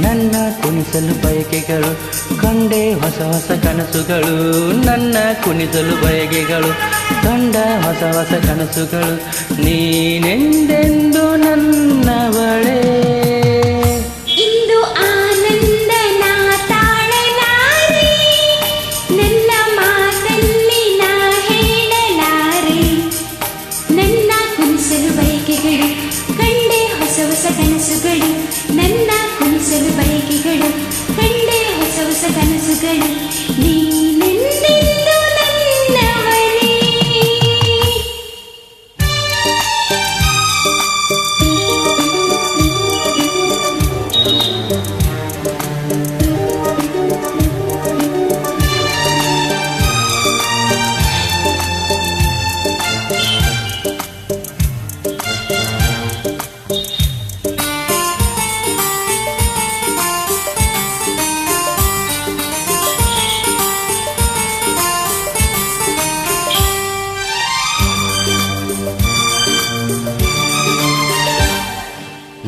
ನನ್ನ ಕುಣಿಸಲು ಬಯಕೆಗಳು, ಕಂಡೆ ಹೊಸ ಹೊಸ ಕನಸುಗಳು. ನನ್ನ ಕುಣಿಸಲು ಬಯಕೆಗಳು, ಕಂಡ ಹೊಸ ಹೊಸ ಕನಸುಗಳು. ನೀನೆಂದೆಂದು ನನ್ನವಳೇ. ಇಂದು ಆನಂದ ನಾ ತಾಳಲಾರೆ, ನನ್ನ ಮಾತಲ್ಲಿ ನಾ ಹೇಳಲಾರೆ. ನನ್ನ ಕುಣಿಸಲು ಬಯಕೆಗಳು, ಕಂಡೆ ಹೊಸ ಹೊಸ ಕನಸುಗಳು. ನನ್ನ ಕುಣಿಸಲು ಬಯಕೆಗಳು, ಕಂಡೆ ಹೊಸ ಹೊಸ ಕನಸುಗಳು. ನೀನೆಂದೆಂದು ನನ್ನವಳೇ.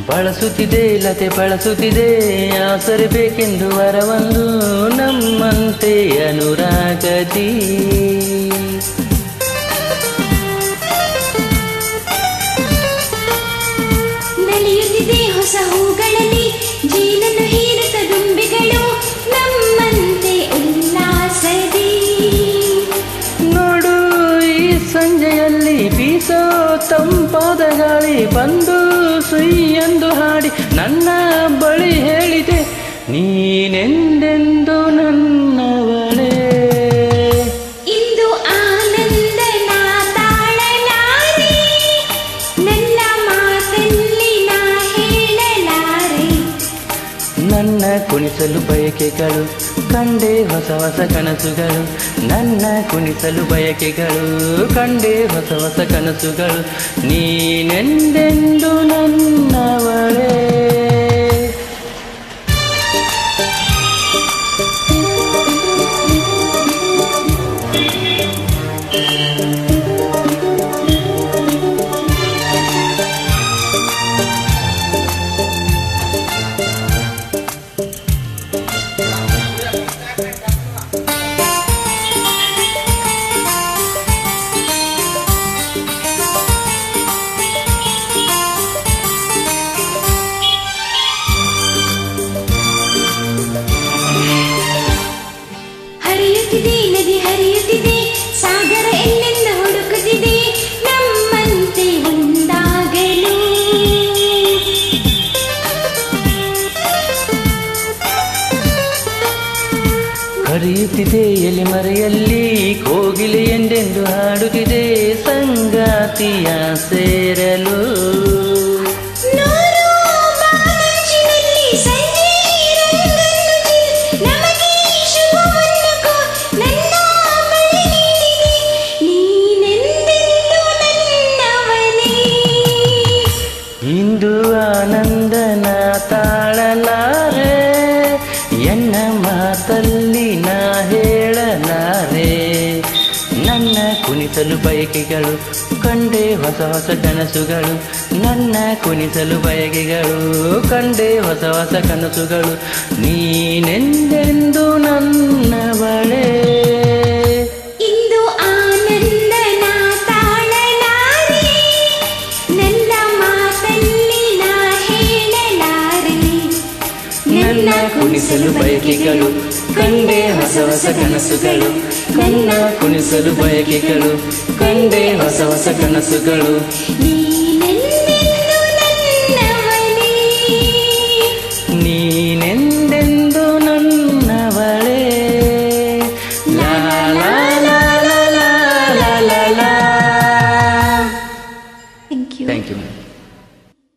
ಬಳಸುತ್ತಿದೆ ಲತೆ ಬಳಸುತ್ತಿದೆ ಆಸರೆ ಬೇಕೆಂದು ವರವೊಂದು, ನಮ್ಮಂತೆ ಅನುರಾಗದಿ. ನಲಿಯುತ್ತಿದೆ ಹೊಸ ಹೂಗಳಲ್ಲಿ ಜೀನನ್ನು ಹೀರುತ್ತ ದುಂಬಿಗಳು, ನಮ್ಮಂತೆ ಉಲ್ಲಾಸದಿ. ನೋಡು ಈ ಸಂಜೆಯಲ್ಲಿ ಬೀಸೋ ತಂಪಾದ ಗಾಳಿ ಬಂದು ಸುಯ್ಯೆಂದು ಹಾಡಿ ನನ್ನ ಬಳಿ ಹೇಳಿದೆ, ನೀನೆಂದೆಂದು ನನ್ನವಳೇ. ಇಂದು ಆನಂದ ನಾ ತಾಳಲಾರೆ, ನನ್ನ ಮಾತಲ್ಲಿ ನಾ ಹೇಳಲಾರೆ. ನನ್ನ ಕುಣಿಸಲು ಬಯಕೆಗಳು, ಕಂಡೆ ಹೊಸ ಹೊಸ ಕನಸುಗಳು. ನನ್ನ ಕುಣಿಸಲು ಬಯಕೆಗಳು, ಕಂಡೆ ಹೊಸ ಹೊಸ ಕನಸುಗಳು. ನೀನೆಂದೆಂದು ನನ್ನವಳೇ. ಹರಿಯುತ್ತಿದೆ ನದಿ ಹರಿಯುತ್ತಿದೆ, ಸಾಗರ ಎಲ್ಲೆಂದು ಹುಡುಕುತ್ತಿದೆ, ನಮ್ಮಂತೆ ಒಂದಾಗಲು. ಹರಿಯುತ್ತಿದೆ ಎಲೆ ಮರೆಯಲ್ಲಿ ಕೋಗಿಲೆ ಎಂದೆಂದು ಹಾಡುತ್ತಿದೆ, ಸಂಗಾತಿಯ ಸೇರಲು. ನೂರು ಬಾಗಿಲಲ್ಲಿ ಸಂಜೆ ರಂಗನ್ನು ನಮಗೆ ಶುಭವನ್ನು ನನ್ನ ಬಳಿ ನೀಡಿದೆ, ನೀನೆಂದೆಂದು ನನ್ನವನೇ. ಇಂದು ಆನಂದನ ತಾಳಲಾರೆ, ಎನ್ನ ಮಾತಲ್ಲಿ ನಾ ಹೇಳಲಾರೆ. ನನ್ನ ಕುಣಿಸಲು ಬಯಕೆಗಳು, ಕಂಡೆ ಹೊಸ ಹೊಸ ಕನಸುಗಳು. ನನ್ನ ಕುಣಿಸಲು ಬಯಕೆಗಳು, ಕಂಡೆ ಹೊಸ ಹೊಸ ಕನಸುಗಳು. ನೀನೆಂದೆಂದು ನನ್ನವಳೇ. ಇಂದು ಆನಂದ ನಾ ತಾಳಲಾರೆ, ನನ್ನ ಮಾತಲ್ಲಿ ನಾ ಹೇಳಲಾರೆ. ನನ್ನ ಕುಣಿಸಲು ಬಯಕೆಗಳು, ಕಂಡೆ ಹೊಸ ಹೊಸ ಕನಸುಗಳು. ನನ್ನ ಕುಣಿಸಲು ಬಯಕೆಗಳು, ಕಂಡೆ ಹೊಸ ಹೊಸ ಕನಸುಗಳು.